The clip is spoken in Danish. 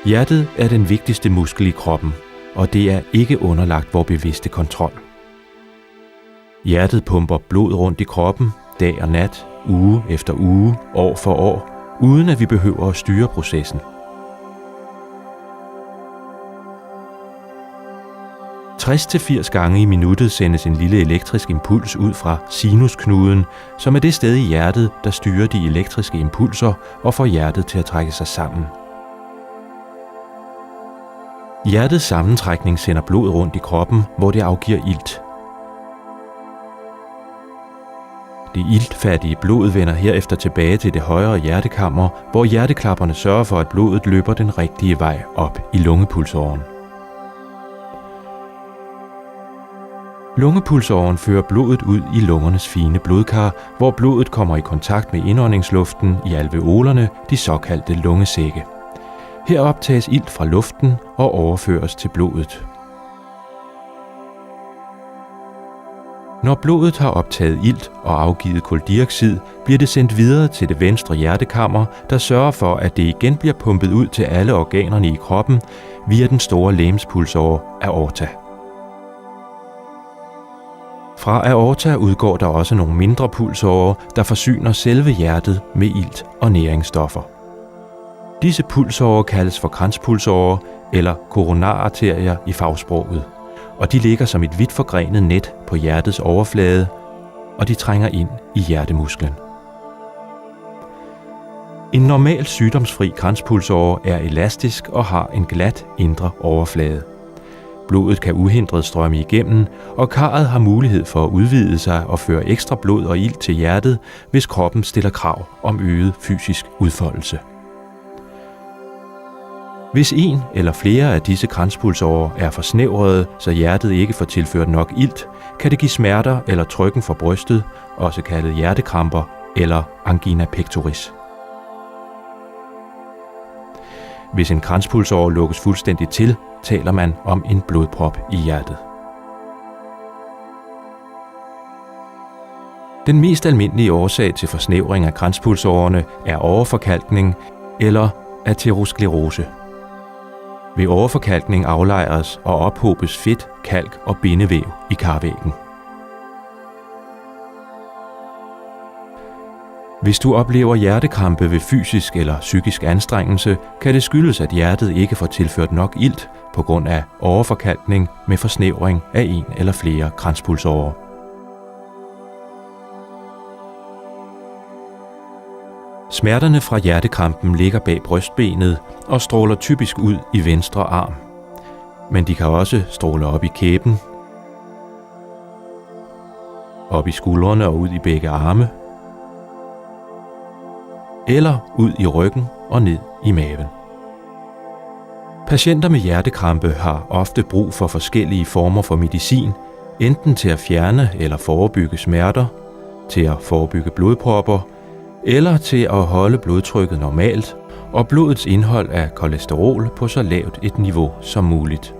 Hjertet er den vigtigste muskel i kroppen, og det er ikke underlagt vor bevidste kontrol. Hjertet pumper blod rundt i kroppen, dag og nat, uge efter uge, år for år, uden at vi behøver at styre processen. 60-80 gange i minuttet sendes en lille elektrisk impuls ud fra sinusknuden, som er det sted i hjertet, der styrer de elektriske impulser og får hjertet til at trække sig sammen. Hjertets sammentrækning sender blod rundt i kroppen, hvor det afgiver ilt. Det iltfattige blod vender herefter tilbage til det højre hjertekammer, hvor hjerteklapperne sørger for, at blodet løber den rigtige vej op i lungepulsåren. Lungepulsåren fører blodet ud i lungernes fine blodkar, hvor blodet kommer i kontakt med indåndingsluften i alveolerne, de såkaldte lungesække. Her optages ilt fra luften og overføres til blodet. Når blodet har optaget ilt og afgivet kuldioxid, bliver det sendt videre til det venstre hjertekammer, der sørger for, at det igen bliver pumpet ud til alle organerne i kroppen via den store legemspulsåre aorta. Fra aorta udgår der også nogle mindre pulsårer, der forsyner selve hjertet med ilt og næringsstoffer. Disse pulsårer kaldes for kranspulsårer eller koronararterier i fagsproget, og de ligger som et vidt forgrenet net på hjertets overflade, og de trænger ind i hjertemusklen. En normal sygdomsfri kranspulsåre er elastisk og har en glat indre overflade. Blodet kan uhindret strømme igennem, og karret har mulighed for at udvide sig og føre ekstra blod og ilt til hjertet, hvis kroppen stiller krav om øget fysisk udfoldelse. Hvis en eller flere af disse kranspulsårer er forsnævrede, så hjertet ikke får tilført nok ilt, kan det give smerter eller trykken for brystet, også kaldet hjertekramper eller angina pectoris. Hvis en kranspulsåre lukkes fuldstændig til, taler man om en blodprop i hjertet. Den mest almindelige årsag til forsnævring af kranspulsårerne er overforkalkning eller aterosklerose. Ved overforkalkning aflejres og ophobes fedt, kalk og bindevæv i karvæggen. Hvis du oplever hjertekrampe ved fysisk eller psykisk anstrengelse, kan det skyldes, at hjertet ikke får tilført nok ilt på grund af overforkalkning med forsnævring af en eller flere kranspulsårer. Smerterne fra hjertekrampen ligger bag brystbenet og stråler typisk ud i venstre arm. Men de kan også stråle op i kæben, op i skuldrene og ud i begge arme, eller ud i ryggen og ned i maven. Patienter med hjertekrampe har ofte brug for forskellige former for medicin, enten til at fjerne eller forebygge smerter, til at forebygge blodpropper, eller til at holde blodtrykket normalt og blodets indhold af kolesterol på så lavt et niveau som muligt.